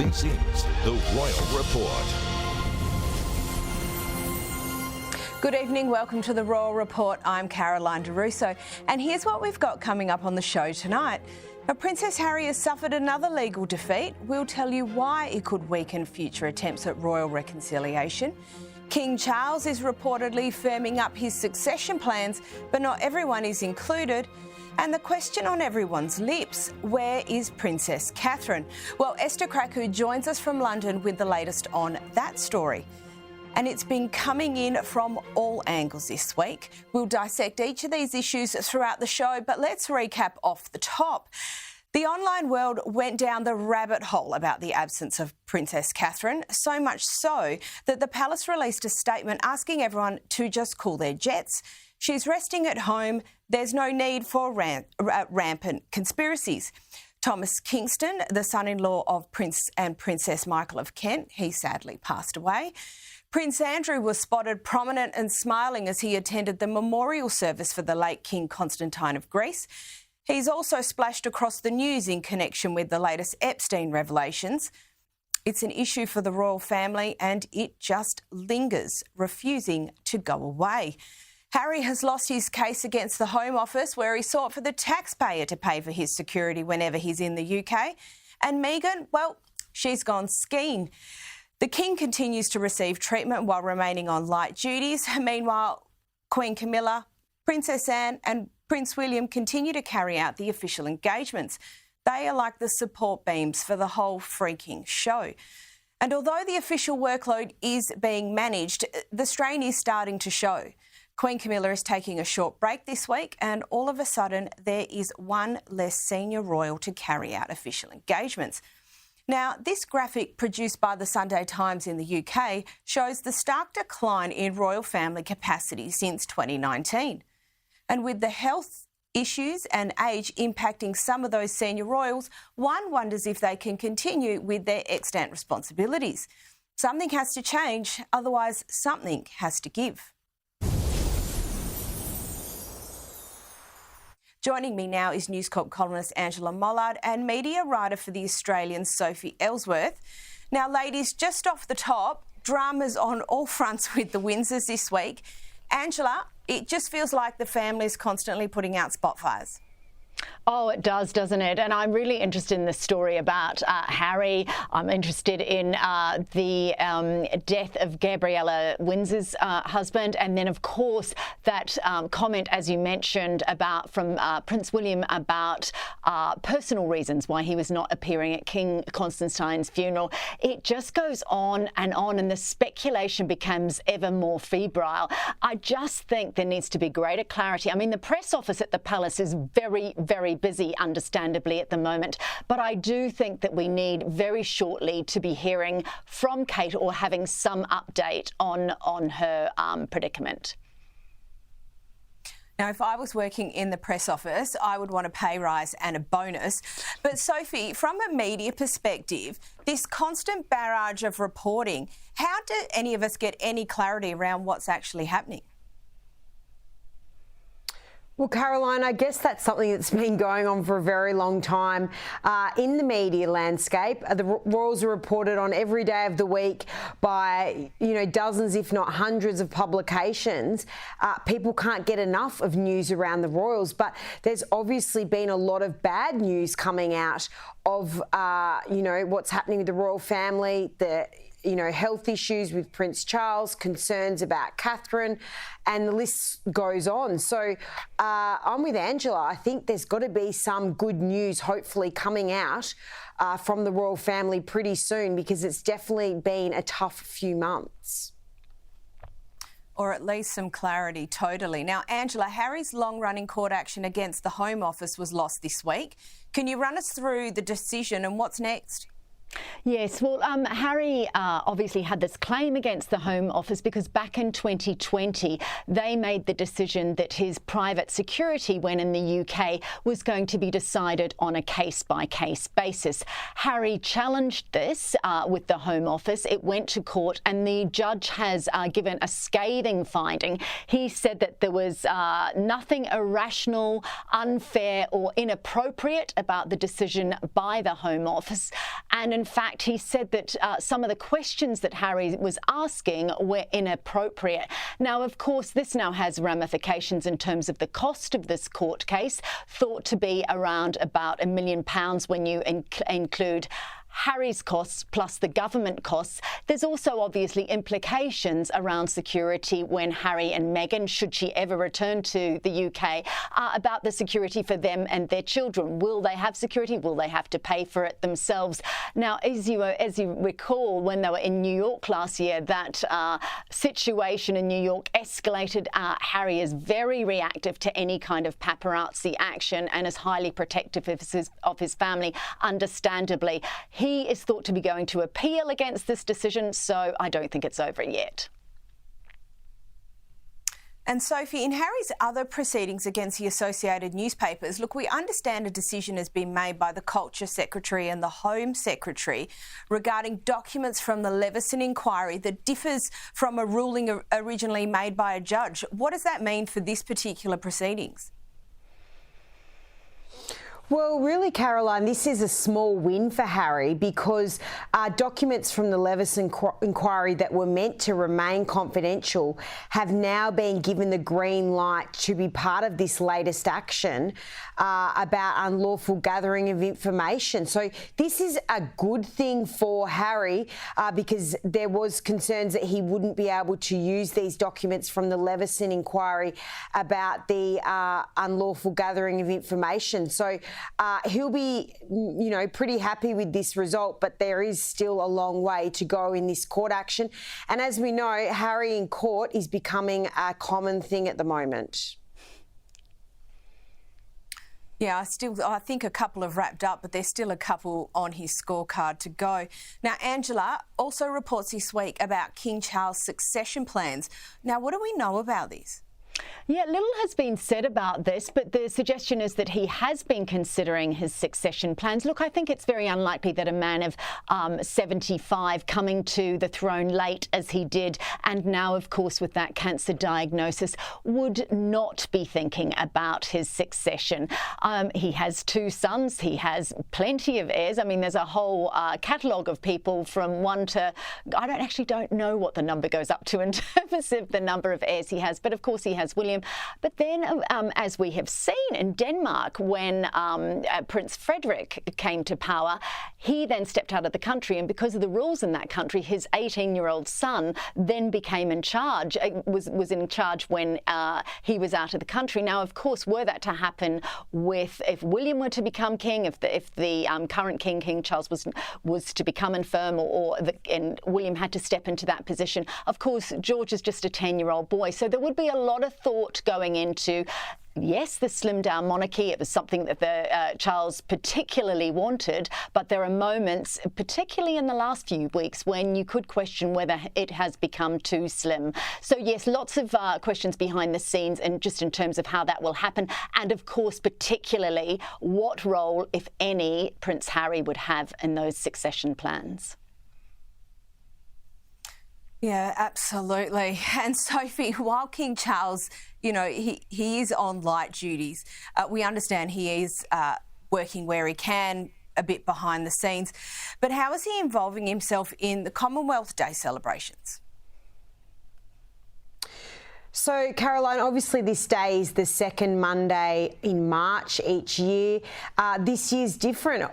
This is the Royal Report. Good evening, welcome to the Royal Report. I'm Caroline DeRusso, and here's what we've got coming up on the show tonight. Now, Princess Harry has suffered another legal defeat. We'll tell you why it could weaken future attempts at royal reconciliation. King Charles is reportedly firming up his succession plans, but not everyone is included. And the question on everyone's lips, where is Princess Catherine? Well, Esther Krakue joins us from London with the latest on that story. And it's been coming in from all angles this week. We'll dissect each of these issues throughout the show, but let's recap off the top. The online world went down the rabbit hole about the absence of Princess Catherine, so much so that the palace released a statement asking everyone to just cool their jets. She's resting at home. There's no need for rampant conspiracies. Thomas Kingston, the son-in-law of Prince and Princess Michael of Kent, he sadly passed away. Prince Andrew was spotted prominent and smiling as he attended the memorial service for the late King Constantine of Greece. He's also splashed across the news in connection with the latest Epstein revelations. It's an issue for the royal family and it just lingers, refusing to go away. Harry has lost his case against the Home Office, where he sought for the taxpayer to pay for his security whenever he's in the UK. And Meghan, well, she's gone skiing. The King continues to receive treatment while remaining on light duties. Meanwhile, Queen Camila, Princess Anne and Prince William continue to carry out the official engagements. They are like the support beams for the whole freaking show. And although the official workload is being managed, the strain is starting to show. Queen Camilla is taking a short break this week, and all of a sudden there is one less senior royal to carry out official engagements. Now, this graphic produced by the Sunday Times in the UK shows the stark decline in royal family capacity since 2019. And with the health issues and age impacting some of those senior royals, one wonders if they can continue with their extant responsibilities. Something has to change, otherwise something has to give. Joining me now is News Corp columnist Angela Mollard and media writer for The Australian, Sophie Ellsworth. Now, ladies, just off the top, dramas on all fronts with the Windsors this week. Angela, it just feels like the family is constantly putting out spot fires. Oh, it does, doesn't it? And I'm really interested in this story about Harry. I'm interested in the death of Gabriella Windsor's husband. And then, of course, that comment, as you mentioned, about from Prince William about personal reasons why he was not appearing at King Constantine's funeral. It just goes on, and the speculation becomes ever more febrile. I just think there needs to be greater clarity. I mean, the press office at the palace is very busy, understandably, at the moment. But I do think that we need very shortly to be hearing from Kate or having some update on her predicament. Now, if I was working in the press office, I would want a pay rise and a bonus. But Sophie, from a media perspective, this constant barrage of reporting, how do any of us get any clarity around what's actually happening? Well, Caroline, I guess that's something that's been going on for a very long time in the media landscape. The royals are reported on every day of the week by, dozens, if not hundreds of publications. People can't get enough of news around the royals, but there's obviously been a lot of bad news coming out of, what's happening with the royal family, the health issues with Prince Charles, concerns about Catherine, and the list goes on. So I'm with Angela. I think there's got to be some good news, hopefully, coming out from the royal family pretty soon, because it's definitely been a tough few months. Or at least some clarity, totally. Now, Angela, Harry's long-running court action against the Home Office was lost this week. Can you run us through the decision and what's next? Yes, well, Harry obviously had this claim against the Home Office because back in 2020, they made the decision that his private security when in the UK was going to be decided on a case-by-case basis. Harry challenged this with the Home Office. It went to court and the judge has given a scathing finding. He said that there was nothing irrational, unfair or inappropriate about the decision by the Home Office. And in fact, he said that some of the questions that Harry was asking were inappropriate. Now, of course, this now has ramifications in terms of the cost of this court case, thought to be around about £1 million when you include Harry's costs plus the government costs. There's also obviously implications around security when Harry and Meghan, should she ever return to the UK, about the security for them and their children. Will they have security? Will they have to pay for it themselves? Now, as you recall, when they were in New York last year, that situation in New York escalated. Harry is very reactive to any kind of paparazzi action and is highly protective of his family, understandably. He is thought to be going to appeal against this decision, so I don't think it's over yet. And Sophie, in Harry's other proceedings against the Associated Newspapers, look, we understand a decision has been made by the Culture Secretary and the Home Secretary regarding documents from the Leveson inquiry that differs from a ruling originally made by a judge. What does that mean for this particular proceedings? Well, really, Caroline, this is a small win for Harry because documents from the Leveson inquiry that were meant to remain confidential have now been given the green light to be part of this latest action about unlawful gathering of information. So this is a good thing for Harry because there was concerns that he wouldn't be able to use these documents from the Leveson inquiry about the unlawful gathering of information. So he'll be, pretty happy with this result, but there is still a long way to go in this court action. And as we know, Harry in court is becoming a common thing at the moment. Yeah, I think a couple have wrapped up, but there's still a couple on his scorecard to go. Now, Angela also reports this week about King Charles' succession plans. Now, what do we know about this? Yeah, little has been said about this, but the suggestion is that he has been considering his succession plans. Look, I think it's very unlikely that a man of 75 coming to the throne late as he did, and now, of course, with that cancer diagnosis, would not be thinking about his succession. He has 2 sons. He has plenty of heirs. I mean, there's a whole catalogue of people from 1 to... I don't know what the number goes up to in terms of the number of heirs he has, but of course he has William. But then, as we have seen in Denmark, when Prince Frederik came to power, he then stepped out of the country, and because of the rules in that country, his 18-year-old son then became in charge, was in charge when he was out of the country. Now, of course, were that to happen if William were to become king, if the current King Charles was to become infirm, and William had to step into that position, of course, George is just a 10-year-old boy. So there would be a lot of thought going into, yes, the slimmed-down monarchy. It was something that Charles particularly wanted, but there are moments, particularly in the last few weeks, when you could question whether it has become too slim. So, yes, lots of questions behind the scenes and just in terms of how that will happen. And, of course, particularly what role, if any, Prince Harry would have in those succession plans. Yeah, absolutely. And Sophie, while King Charles, he is on light duties, we understand he is working where he can, a bit behind the scenes. But how is he involving himself in the Commonwealth Day celebrations? So, Caroline, obviously this day is the second Monday in March each year. This year's different,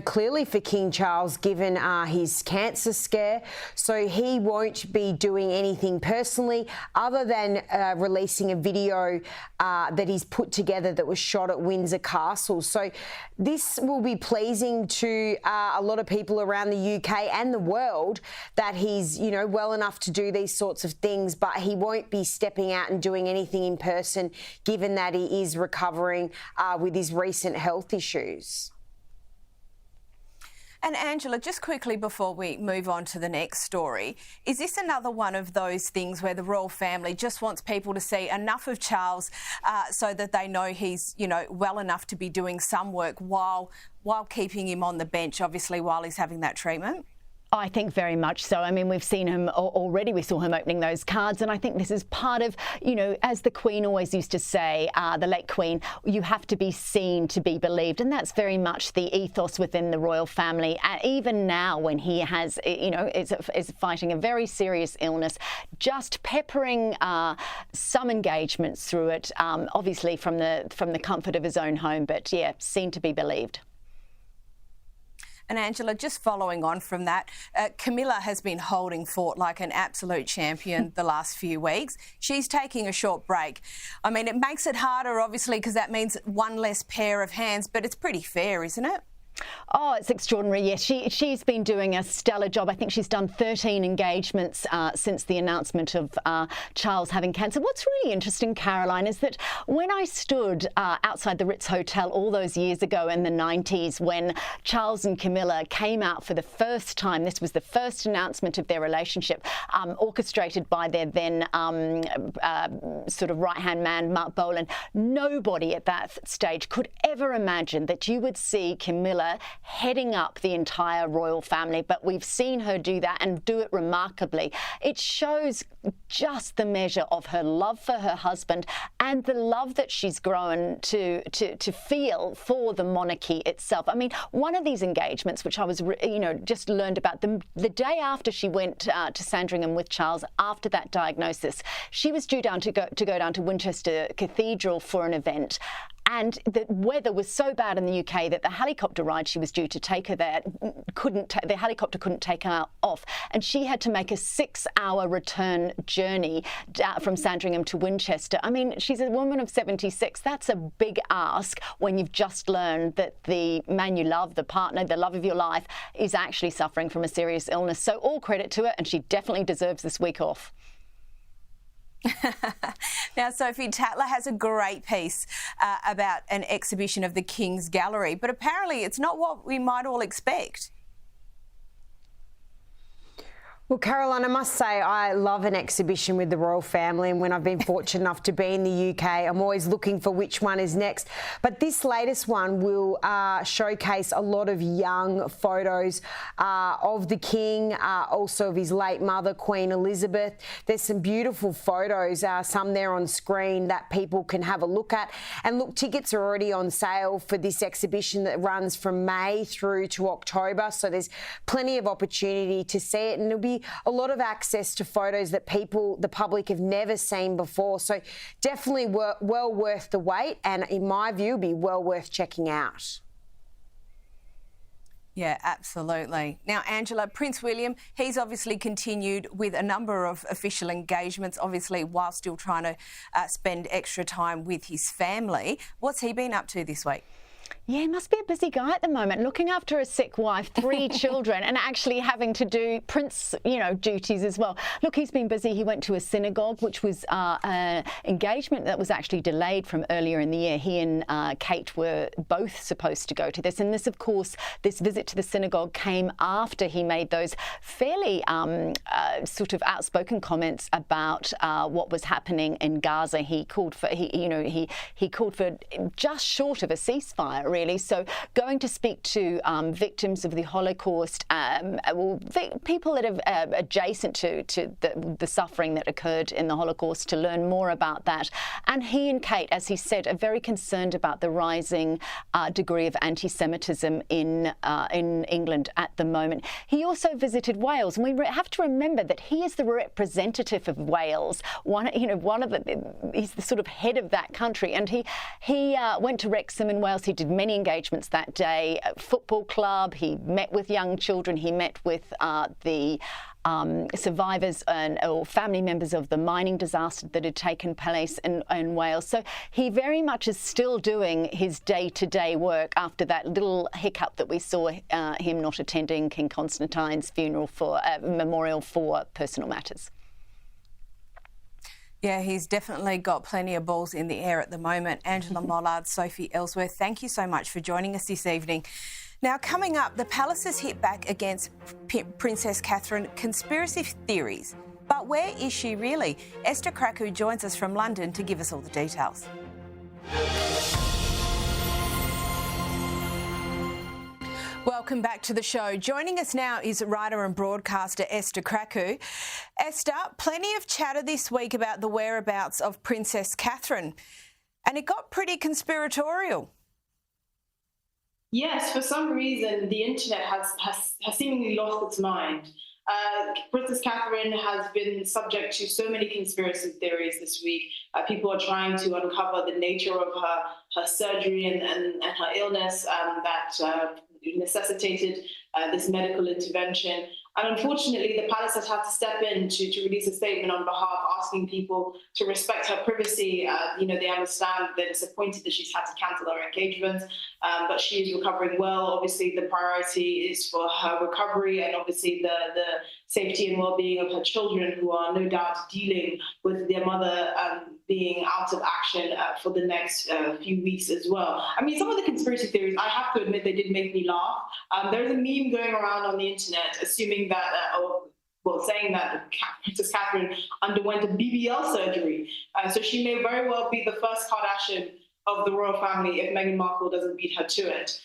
clearly for King Charles, given his cancer scare. So he won't be doing anything personally other than releasing a video that he's put together that was shot at Windsor Castle. So this will be pleasing to a lot of people around the UK and the world that he's, well enough to do these sorts of things, but he won't be stepping out and doing anything in person, given that he is recovering with his recent health issues. And Angela, just quickly before we move on to the next story, is this another one of those things where the royal family just wants people to see enough of Charles so that they know he's, well enough to be doing some work while keeping him on the bench, obviously, while he's having that treatment? I think very much so. I mean, we've seen him already. We saw him opening those cards. And I think this is part of, you know, as the Queen always used to say, the late Queen, you have to be seen to be believed. And that's very much the ethos within the royal family. Even now, when he has, you know, is fighting a very serious illness, just peppering some engagements through it, obviously from the comfort of his own home. But yeah, seen to be believed. And Angela, just following on from that, Camila has been holding fort like an absolute champion the last few weeks. She's taking a short break. I mean, it makes it harder, obviously, because that means one less pair of hands, but it's pretty fair, isn't it? Oh, it's extraordinary. Yes, she's been doing a stellar job. I think she's done 13 engagements since the announcement of Charles having cancer. What's really interesting, Caroline, is that when I stood outside the Ritz Hotel all those years ago in the 90s when Charles and Camilla came out for the first time, this was the first announcement of their relationship, orchestrated by their then sort of right-hand man, Mark Bolan. Nobody at that stage could ever imagine that you would see Camilla heading up the entire royal family, but we've seen her do that and do it remarkably. It shows just the measure of her love for her husband and the love that she's grown to feel for the monarchy itself. I mean, one of these engagements, which I was, you know, just learned about the day after she went to Sandringham with Charles after that diagnosis, she was due to go down to Winchester Cathedral for an event. And the weather was so bad in the UK that the helicopter ride she was due to take her there the helicopter couldn't take her off. And she had to make a 6-hour return journey from Sandringham to Winchester. I mean, she's a woman of 76. That's a big ask when you've just learned that the man you love, the partner, the love of your life, is actually suffering from a serious illness. So all credit to her, and she definitely deserves this week off. Now, Sophie Tatler has a great piece about an exhibition of the King's Gallery, but apparently it's not what we might all expect. Well, Caroline, I must say I love an exhibition with the royal family, and when I've been fortunate enough to be in the UK, I'm always looking for which one is next. But this latest one will showcase a lot of young photos of the King, also of his late mother, Queen Elizabeth. There's some beautiful photos, some there on screen that people can have a look at. And look, tickets are already on sale for this exhibition that runs from May through to October, so there's plenty of opportunity to see it, and it'll be a lot of access to photos that the public have never seen before. So definitely well worth the wait, and in my view, be well worth checking out. Yeah, absolutely. Now, Angela, Prince William, he's obviously continued with a number of official engagements, obviously while still trying to spend extra time with his family. What's he been up to this week? Yeah, he must be a busy guy at the moment, looking after a sick wife, 3 children, and actually having to do prince, you know, duties as well. Look, he's been busy. He went to a synagogue, which was an engagement that was actually delayed from earlier in the year. He and Kate were both supposed to go to this. And this, of course, this visit to the synagogue came after he made those fairly sort of outspoken comments about what was happening in Gaza. He called for, he called for just short of a ceasefire, really. So going to speak to victims of the Holocaust, people that are adjacent to the suffering that occurred in the Holocaust, to learn more about that. And he and Kate, as he said, are very concerned about the rising degree of anti-Semitism in England at the moment. He also visited Wales, and we have to remember that he is the representative of Wales. He's the sort of head of that country, and he went to Wrexham in Wales. He did many engagements that day. A football club. He met with young children. He met with the survivors or family members of the mining disaster that had taken place in Wales. So he very much is still doing his day-to-day work after that little hiccup that we saw him not attending King Constantine's funeral for memorial for personal matters. Yeah, he's definitely got plenty of balls in the air at the moment. Angela Mollard, Sophie Ellsworth, thank you so much for joining us this evening. Now, coming up, the palace has hit back against Princess Catherine conspiracy theories. But where is she really? Esther Krakue joins us from London to give us all the details. Welcome back to the show. Joining us now is writer and broadcaster Esther Krakue. Esther, plenty of chatter this week about the whereabouts of Princess Catherine, and it got pretty conspiratorial. Yes, for some reason, the internet has seemingly lost its mind. Princess Catherine has been subject to so many conspiracy theories this week. People are trying to uncover the nature of her surgery and her illness that necessitated this medical intervention. And unfortunately, the palace has had to step in to release a statement on behalf, asking people to respect her privacy. They understand they're disappointed that she's had to cancel her engagement, but she is recovering well. Obviously, the priority is for her recovery and obviously the safety and well-being of her children, who are no doubt dealing with their mother being out of action for the next few weeks as well. I mean, some of the conspiracy theories, I have to admit, they did make me laugh. There's a meme going around on the internet assuming that, saying that Princess Catherine underwent a BBL surgery. So she may very well be the first Kardashian of the royal family if Meghan Markle doesn't beat her to it.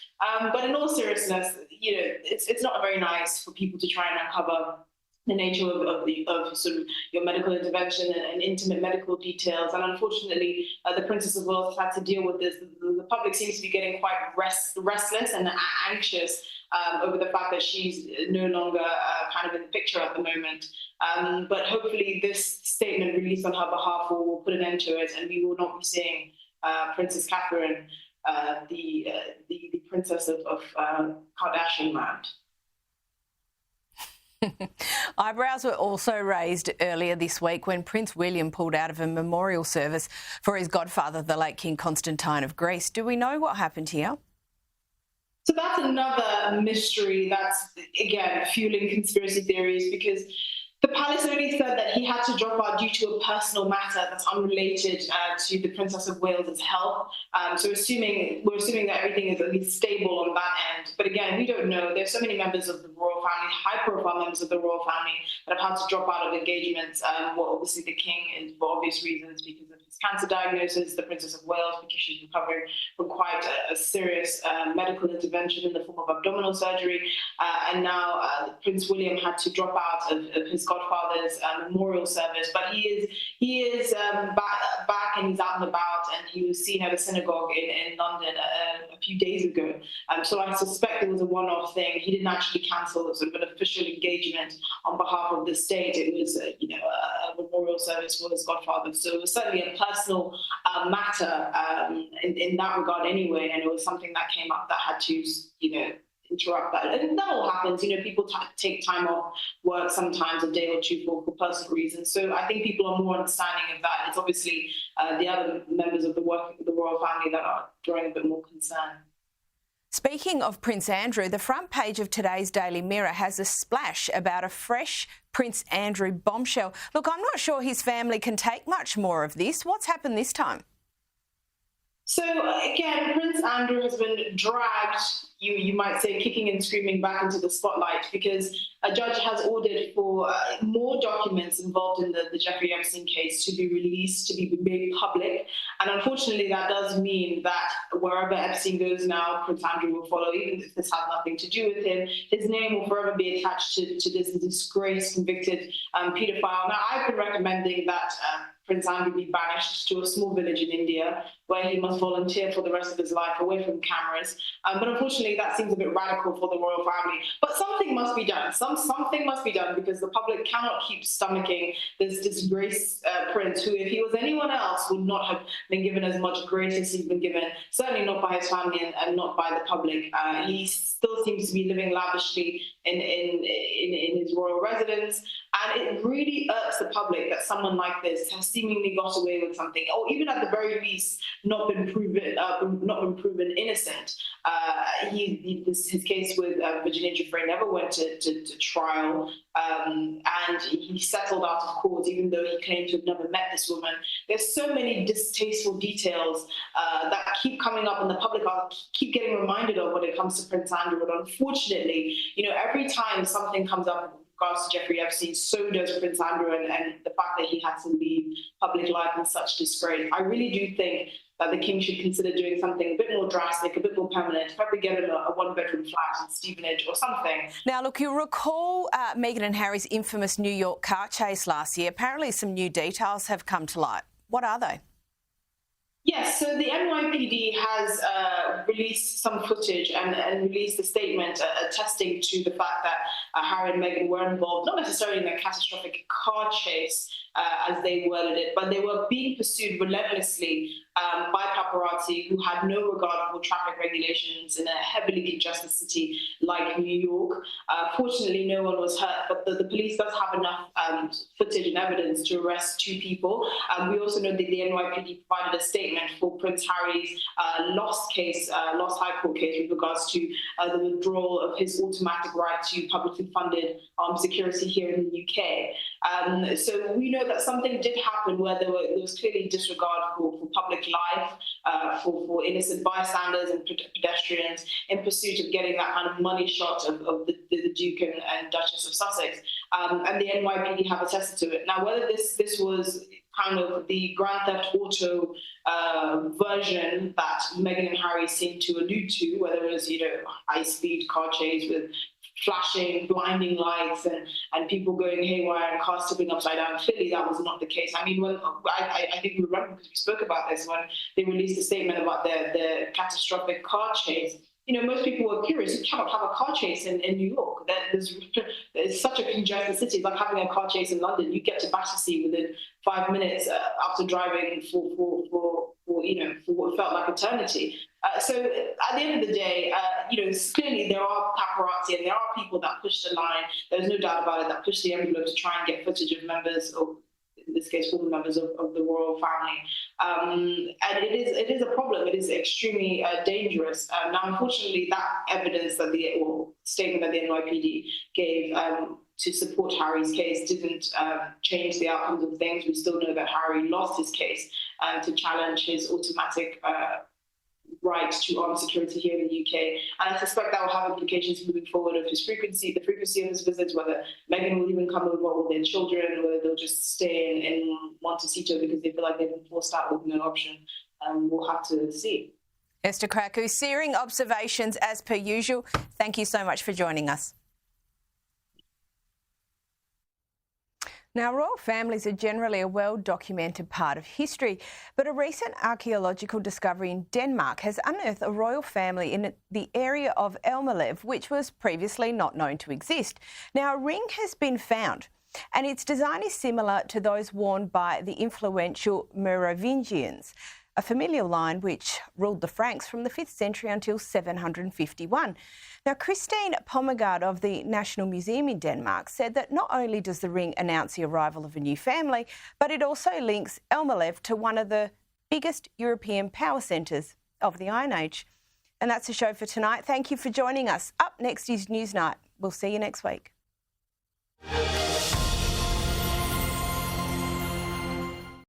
But in all seriousness, it's not very nice for people to try and uncover the nature of sort of your medical intervention and intimate medical details. And unfortunately, the Princess of Wales has had to deal with this. The public seems to be getting quite restless and anxious over the fact that she's no longer kind of in the picture at the moment. But hopefully this statement released on her behalf will put an end to it, and we will not be seeing Princess Catherine, the princess of Kardashian land. Eyebrows were also raised earlier this week when Prince William pulled out of a memorial service for his godfather, the late King Constantine of Greece. Do we know what happened here? So that's another mystery that's, again, fueling conspiracy theories, because the palace only said that he had to drop out due to a personal matter that's unrelated to the Princess of Wales's health. So we're assuming that everything is at least stable on that end. But again, we don't know. There's so many members of the royal family, high-profile members of the royal family, that have had to drop out of engagements. Obviously the king is for obvious reasons because of his cancer diagnosis, the Princess of Wales because she's recovering from quite a serious medical intervention in the form of abdominal surgery, and now Prince William had to drop out of his godfather's memorial service. But he is back and he's out and about, and he was seen at a synagogue in London a few days ago. So I suspect it was a one-off thing. He didn't actually cancel sort of an official engagement on behalf of the state. It was a memorial service for his godfather. So it was certainly a personal matter in that regard anyway, and it was something that came up that had to interrupt that. And that all happens. People take time off work sometimes, a day or two for personal reasons. So I think people are more understanding of that. It's obviously the other members of the royal family that are drawing a bit more concern. Speaking of Prince Andrew, the front page of today's Daily Mirror has a splash about a fresh Prince Andrew bombshell. Look, I'm not sure his family can take much more of this. What's happened this time? So again, Prince Andrew has been dragged, you might say, kicking and screaming back into the spotlight, because a judge has ordered for more documents involved in the Jeffrey Epstein case to be released, to be made public. And unfortunately, that does mean that wherever Epstein goes now, Prince Andrew will follow, even if this has nothing to do with him. His name will forever be attached to this disgraced, convicted paedophile. Now, I've been recommending that Prince Andrew be banished to a small village in India, where he must volunteer for the rest of his life away from cameras. But unfortunately, that seems a bit radical for the royal family. But something must be done. Something must be done, because the public cannot keep stomaching this disgraced prince, who, if he was anyone else, would not have been given as much grace as he's been given, certainly not by his family and not by the public. He still seems to be living lavishly in his royal residence. And it really irks the public that someone like this has seemingly got away with something, or even at the very least not been proven innocent. His case with Virginia Giuffre never went to trial, and he settled out of court, even though he claimed to have never met this woman. There's so many distasteful details that keep coming up, and the public keep getting reminded of when it comes to Prince Andrew. But unfortunately, every time something comes up with regards to Jeffrey Epstein, so does Prince Andrew, and the fact that he had to leave public life in such disgrace. I really do think that the king should consider doing something a bit more drastic, a bit more permanent, probably get him a one-bedroom flat in Stevenage or something. Now, look, you'll recall Meghan and Harry's infamous New York car chase last year. Apparently some new details have come to light. What are they? Yes, so the NYPD has released some footage and released a statement attesting to the fact that Harry and Meghan were involved, not necessarily in a catastrophic car chase, as they worded it, but they were being pursued relentlessly by paparazzi who had no regard for traffic regulations in a heavily congested city like New York. Fortunately, no one was hurt, but the police does have enough footage and evidence to arrest 2 people. We also know that the NYPD provided a statement for Prince Harry's lost High Court case with regards to the withdrawal of his automatic right to publicly funded security here in the UK. So we know that something did happen where there was clearly disregard for public life, for innocent bystanders and pedestrians in pursuit of getting that kind of money shot of the Duke and Duchess of Sussex. And the NYPD have attested to it. Now, whether this was kind of the Grand Theft Auto version that Meghan and Harry seem to allude to, whether it was, high-speed car chase with flashing, blinding lights and people going haywire and cars tipping upside down. Clearly, that was not the case. I mean, when I think we remember, because we spoke about this, when they released a statement about the catastrophic car chase. Most people were curious. You cannot have a car chase in New York. It's such a congested city. It's like having a car chase in London. You get to Battersea within 5 minutes after driving for what felt like eternity. So at the end of the day, clearly there are paparazzi and there are people that push the line. There's no doubt about it, that push the envelope to try and get footage of members of, in this case, former members of the royal family. And it is a problem. It is extremely dangerous. Now, unfortunately, that evidence that statement that the NYPD gave to support Harry's case didn't change the outcomes of things. We still know that Harry lost his case to challenge his automatic right to armed security here in the UK. And I suspect that will have implications moving forward of the frequency of his visits, whether Meghan will even come over with their children, whether they'll just stay in Montecito because they feel like they've been forced out with no option. We'll have to see. Esther Krakue, searing observations as per usual. Thank you so much for joining us. Now, royal families are generally a well-documented part of history, but a recent archaeological discovery in Denmark has unearthed a royal family in the area of Elmelev, which was previously not known to exist. Now, a ring has been found, and its design is similar to those worn by the influential Merovingians, a familial line which ruled the Franks from the 5th century until 751. Now, Christine Pommergaard of the National Museum in Denmark said that not only does the ring announce the arrival of a new family, but it also links Elmelev to one of the biggest European power centres of the Iron Age. And that's the show for tonight. Thank you for joining us. Up next is Newsnight. We'll see you next week.